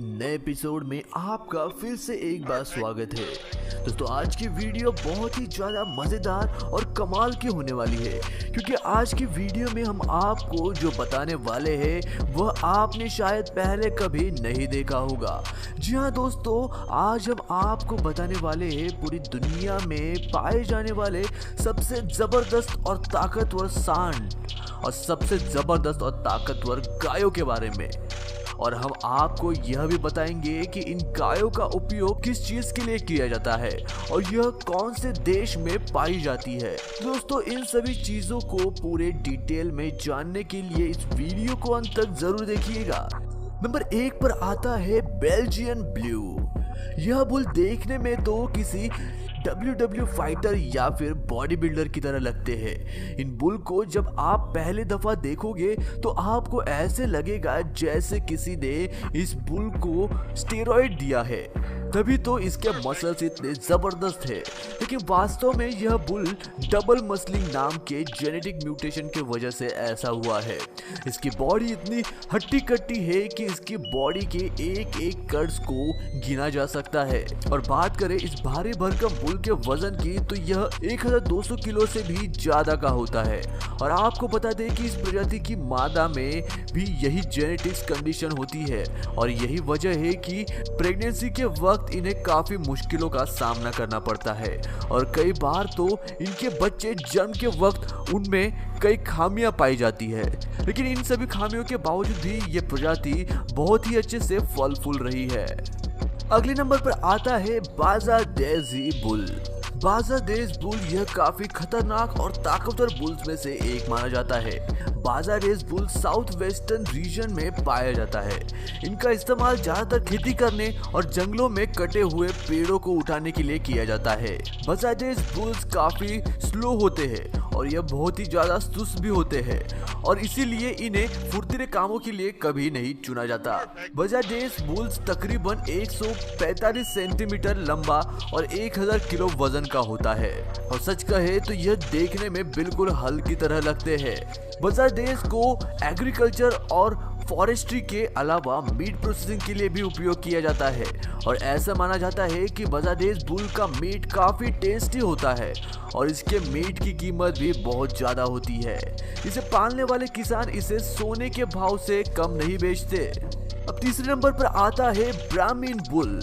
नए एपिसोड में आपका फिर से एक बार स्वागत है। दोस्तों आज की वीडियो बहुत ही ज़्यादा मज़ेदार और कमाल की होने वाली है, क्योंकि आज की वीडियो में हम आपको जो बताने वाले हैं वह आपने शायद पहले कभी नहीं देखा होगा। जी हाँ दोस्तों, आज हम आपको बताने वाले हैं पूरी दुनिया में पाए जाने वाले सबसे ज़बरदस्त और ताकतवर सांड और सबसे ज़बरदस्त और ताकतवर गायों के बारे में। और हम आपको यह भी बताएंगे कि इन गायों का उपयोग किस चीज के लिए किया जाता है और यह कौन से देश में पाई जाती है। दोस्तों इन सभी चीजों को पूरे डिटेल में जानने के लिए इस वीडियो को अंत तक जरूर देखिएगा। नंबर 1 पर आता है बेल्जियन ब्लू। यह बुल देखने में तो किसी WWE फाइटर या फिर बॉडी बिल्डर की तरह लगते हैं। इन बुल को जब आप पहले दफा देखोगे तो आपको ऐसे लगेगा जैसे किसी ने इस बुल को स्टेरॉइड दिया है, तभी तो इसके मसल्स इतने जबरदस्त है। लेकिन वास्तव में यह बुल डबल मसलिंग नाम के जेनेटिक म्यूटेशन की वजह से ऐसा हुआ है। इसकी बॉडी इतनी हट्टी कट्टी है कि इसकी बॉडी के एक एक कर्व्स को गिना जा सकता है। और बात करें इस भारी भरकम बुल के वजन की तो यह 1200 किलो से भी ज्यादा का होता है। और आपको बता दें कि इस प्रजाति की मादा में भी यही जेनेटिक्स कंडीशन होती है और यही वजह है कि प्रेगनेंसी के वक्त इन्हें काफी मुश्किलों का सामना करना पड़ता है और कई बार तो इनके बच्चे जन्म के वक्त उनमें कई खामियां पाई जाती है। लेकिन इन सभी खामियों के बावजूद भी ये प्रजाति बहुत ही अच्छे से फल फूल रही है। अगले नंबर पर आता है बाजारडेज़ी बुल। बाजारडेज़ बुल यह काफी खतरनाक और ताकतवर बुल्स में से एक माना जाता है। बाजारडेज़ बुल साउथ वेस्टर्न रीजन में पाया जाता है। इनका इस्तेमाल ज्यादातर खेती करने और जंगलों में कटे हुए पेड़ों को उठाने के लिए किया जाता है। बाजारडेज़ बुल्स काफी स्लो होते हैं और यह बहुत ही ज्यादा सुस्त भी होते हैं और इसीलिए इन्हें फुर्तीले कामों के लिए कभी नहीं चुना जाता। बाजारडेज़ बुल्स तकरीबन 145 सेंटीमीटर लंबा और 1000 किलो वजन का होता है और सच कहे तो यह देखने में बिल्कुल हल की तरह लगते हैं। बाजारडेज़ को एग्रीकल्चर और फॉरेस्ट्री के अलावा मीट प्रोसेसिंग के लिए भी उपयोग किया जाता है और ऐसा माना जाता है कि बाजारडेज़ बुल का मीट काफी टेस्टी होता है और इसके मीट की कीमत भी बहुत ज्यादा होती है। इसे पालने वाले किसान इसे सोने के भाव से कम नहीं बेचते। अब तीसरे नंबर पर आता है ब्राह्मीण बुल।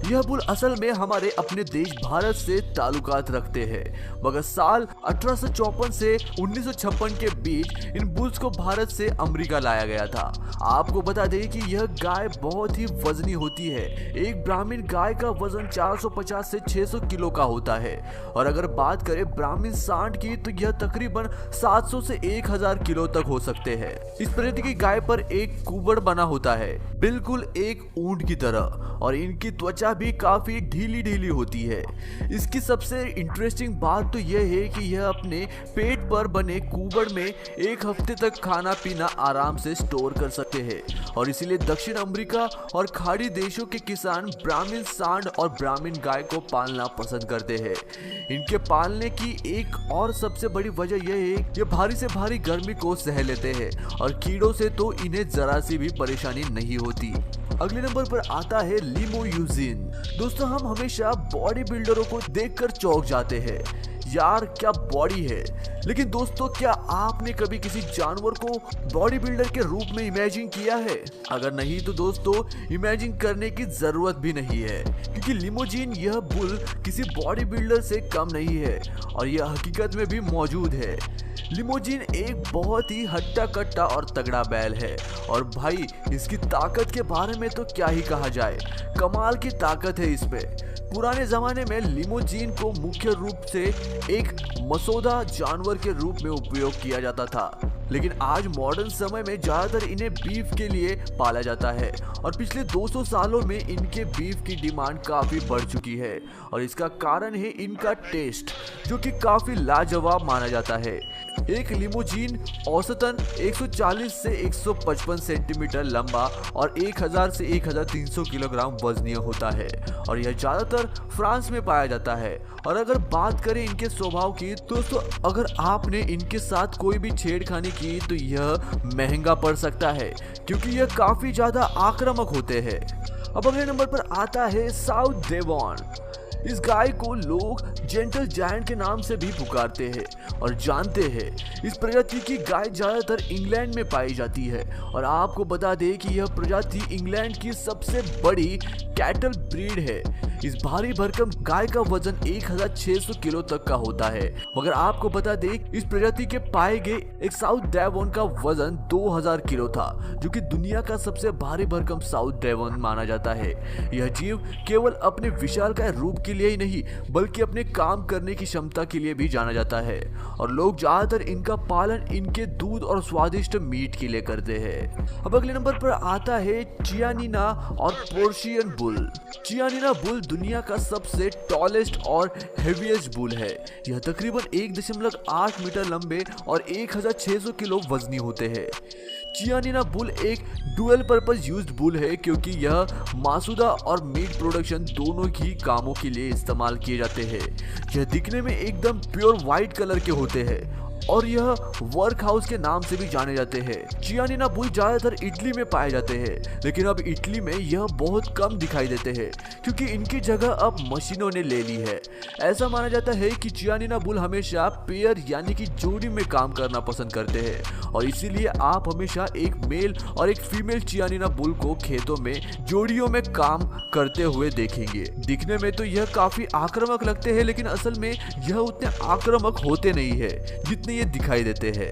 यह बुल असल में हमारे अपने देश भारत से ताल्लुकात रखते हैं, मगर साल 1854 से 1956 के बीच इन बुल्स को भारत से अमेरिका लाया गया था। आपको बता दें कि यह गाय बहुत ही वजनी होती है। एक ब्राह्मीण गाय का वजन 450 से 600 किलो का होता है और अगर बात करें ब्राह्मीण सांड की तो यह तकरीबन 700 से 1000 किलो तक हो सकते हैं। इस प्रजाति की गाय पर एक कुबड़ बना होता है, बिल्कुल एक ऊंट की तरह, और इनकी त्वचा भी काफी ढीली ढीली होती है। इसकी सबसे इंटरेस्टिंग बात तो यह है कि यह अपने पेट पर बने कुबड़ में एक हफ्ते तक खाना पीना आराम से स्टोर कर सकते हैं और इसीलिए दक्षिण अमेरिका और खाड़ी देशों के किसान ब्राह्मीण सांड और ब्राह्मीण गाय को पालना पसंद करते हैं। इनके पालने की एक और सबसे बड़ी वजह यह है कि भारी से भारी गर्मी को सह लेते हैं और कीड़ों से तो इन्हें जरा सी भी परेशानी नहीं होती। अगले नंबर पर आता है लिमोयूजिन। दोस्तों हम हमेशा बॉडी बिल्डरों को देखकर चौंक जाते हैं, यार क्या बॉडी है। लेकिन दोस्तों क्या आपने कभी किसी जानवर को बॉडी बिल्डर के रूप में इमेजिन किया है? अगर नहीं तो दोस्तों इमेजिन करने की जरूरत भी नहीं है, क्योंकि लिमोजिन यह बुल किसी बॉडी बिल्डर से कम नहीं है और यह हकीकत में भी मौजूद है। लिमोजिन एक बहुत ही हट्टा कट्टा और तगड़ा बैल है और भाई इसकी ताकत के बारे में तो क्या ही कहा जाए, कमाल की ताकत है इसमें। पुराने जमाने में लिमोजिन को मुख्य रूप से एक मसौदा जानवर के रूप में उपयोग किया जाता था, लेकिन आज मॉडर्न समय में ज्यादातर इन्हें बीफ के लिए पाला जाता है और पिछले 200 सालों में इनके बीफ की डिमांड काफी बढ़ चुकी है और इसका कारण है इनका टेस्ट, जो कि काफी लाजवाब माना जाता है। एक लिमोजिन औसतन 140 से 155 सेंटीमीटर लंबा और 1000 से 1300 किलोग्राम वजनीय होता है और यह ज्यादातर फ्रांस में पाया जाता है। और अगर बात करें इनके स्वभाव की दोस्तों, अगर आपने इनके साथ कोई भी छेड़खानी की तो यह महंगा पड़ सकता है, क्योंकि यह काफी ज्यादा आक्रामक होते हैं। अब अगले नंबर पर आता है साउथ डेवॉन। इस गाय को लोग जेंटल जायंट के नाम से भी पुकारते हैं और जानते हैं। इस प्रजाति की गाय ज्यादातर इंग्लैंड में पाई जाती है और आपको बता दें कि यह प्रजाति इंग्लैंड की सबसे बड़ी कैटल ब्रीड है। इस भारी भरकम गाय का वजन 1600 किलो तक का होता है। मगर आपको बता दें इस प्रजाति के पाए गए एक साउथ डेवॉन का वजन 2000 किलो था, जो कि दुनिया का सबसे भारी भरकम साउथ डेवॉन माना जाता है। यह जीव केवल अपने विशालकाय रूप के लिए ही नहीं बल्कि अपने काम करने की क्षमता के लिए भी जाना जाता है और लोग ज्यादातर इनका पालन इनके दूध और स्वादिष्ट मीट के लिए करते हैं। अब अगले नंबर पर आता है चियानिना और पोर्शियन बुल। चियानिना बुल दुनिया का सबसे टॉलेस्ट और हेवीएस्ट बुल है। यह तकरीबन 1.8 मीटर लंबे और 1600 किलो वजनी होते हैं। चियानिना बुल एक डुअल पर्पस यूज्ड बुल है क्योंकि यह मासूदा और मीट प्रोडक्शन दोनों ही कामों के लिए इस्तेमाल किए जाते हैं। यह दिखने में एकदम प्योर व्हाइट कलर के होते हैं और यह वर्क हाउस के नाम से भी जाने जाते हैं। चियानिना बुल ज्यादातर इटली में पाए जाते हैं, लेकिन अब इटली में यह बहुत कम दिखाई देते हैं क्योंकि इनकी जगह अब मशीनों ने ले ली है। ऐसा माना जाता है कि चियानिना बुल हमेशा पेयर यानी कि जोड़ी में काम करना पसंद करते हैं और इसीलिए आप हमेशा एक मेल और एक फीमेल चियानिना बुल को खेतों में जोड़ियों में काम करते हुए देखेंगे। दिखने में तो यह काफी आक्रामक लगते हैं, लेकिन असल में यह उतने आक्रामक होते नहीं है जितने ये दिखाई देते हैं।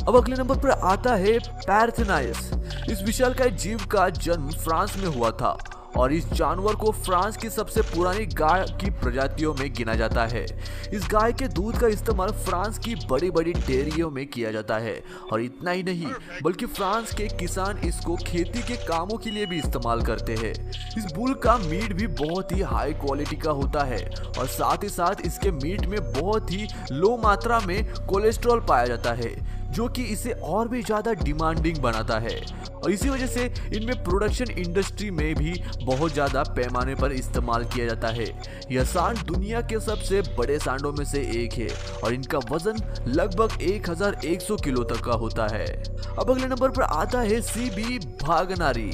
अब अगले नंबर पर आता है पैर्थेनाइस। इस विशालकाय जीव का जन्म फ्रांस में हुआ था और इस जानवर को फ्रांस की सबसे पुरानी गाय की प्रजातियों में गिना जाता है। इस गाय के दूध का इस्तेमाल फ्रांस की बड़ी बड़ी डेयरियों में किया जाता है और इतना ही नहीं बल्कि फ्रांस के किसान इसको खेती के कामों के लिए भी इस्तेमाल करते हैं। इस बुल का मीट भी बहुत ही हाई क्वालिटी का होता है और साथ ही साथ इसके मीट में बहुत ही लो मात्रा में कोलेस्ट्रॉल पाया जाता है, जो कि इसे और भी ज्यादा डिमांडिंग बनाता है और इसी वजह से इनमें प्रोडक्शन इंडस्ट्री में भी बहुत ज्यादा पैमाने पर इस्तेमाल किया जाता है। यह सांड दुनिया के सबसे बड़े सांडों में से एक है और इनका वजन लगभग 1100 किलो तक का होता है। अब अगले नंबर पर आता है सीबी भागनारी।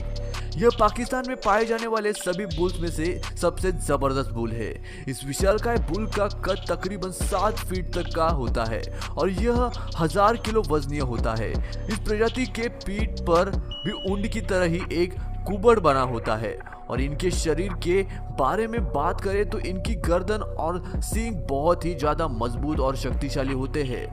यह पाकिस्तान में पाए जाने वाले सभी बुल्स में से सबसे जबरदस्त बुल है। इस विशालकाय बुल का कद तकरीबन 7 फीट तक का होता है और यह 1000 किलो वजनीय होता है। इस प्रजाति के पीठ पर भी ऊंट की तरह ही एक कुबड़ बना होता है और इनके शरीर के बारे में बात करें तो इनकी गर्दन और सींग बहुत ही ज्यादा मजबूत और शक्तिशाली होते हैं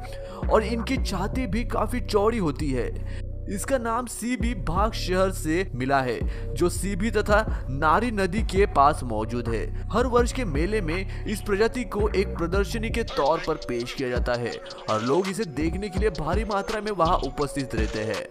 और इनकी छाती भी काफी चौड़ी होती है। इसका नाम सीबी भाग शहर से मिला है जो सीबी तथा नारी नदी के पास मौजूद है। हर वर्ष के मेले में इस प्रजाति को एक प्रदर्शनी के तौर पर पेश किया जाता है और लोग इसे देखने के लिए भारी मात्रा में वहां उपस्थित रहते हैं।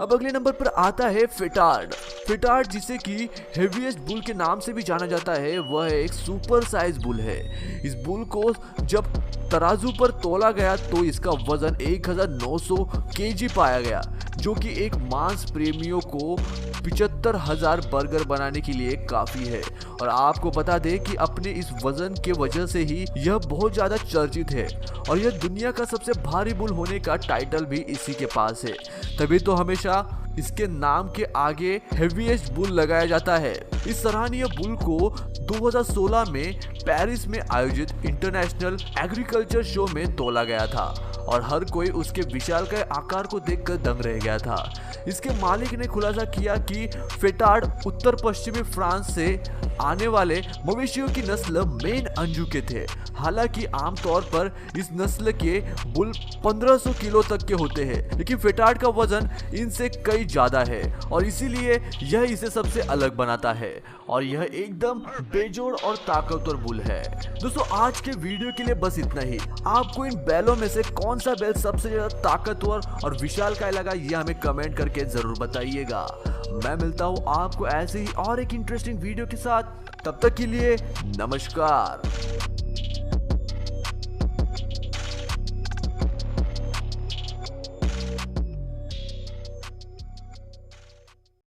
अब अगले नंबर पर आता है फेटार्ड। फेटार्ड जिसे कि हेवीएस्ट बुल के नाम से भी जाना जाता है, वह एक सुपर साइज बुल है। इस बुल को जब तराजू पर तोला गया तो इसका वजन 1900 केजी पाया गया, जो कि एक मांस प्रेमियों को 75,000 बर्गर बनाने के लिए काफी है। और आपको बता दें कि अपने इस वजन के वजह से ही यह बहुत ज्यादा चर्चित है और यह दुनिया का सबसे भारी बुल होने का टाइटल भी इसी के पास है। तभी तो हमेशा इसके नाम के आगे हेवीएस्ट बुल लगाया जाता है। इस सराहनीय बुल को 2016 में पेरिस में आयोजित इंटरनेशनल एग्रीकल्चर शो में तोला गया था और हर कोई उसके विशालकाय आकार को देखकर दंग रह गया था। इसके मालिक ने खुलासा किया कि फेटार्ड उत्तर पश्चिमी फ्रांस से आने वाले मवेशियों की नस्ल मेन अंजू के थे। हालांकि आमतौर पर इस नस्ल के बुल 1500 किलो तक के होते हैं, लेकिन फेटार्ड का वजन इनसे कई ज्यादा है और इसीलिए यह इसे सबसे अलग बनाता है और यह एकदम बेजोड़ और ताकतवर बुल है। दोस्तों आज के वीडियो के लिए बस इतना ही। आपको इन बैलों में से कौन सा बैल सबसे ज्यादा ताकतवर और विशालकाय लगा, यह हमें कमेंट करके जरूर बताइएगा। मैं मिलता हूँ आपको ऐसे ही और एक इंटरेस्टिंग वीडियो के साथ। तब तक के लिए नमस्कार।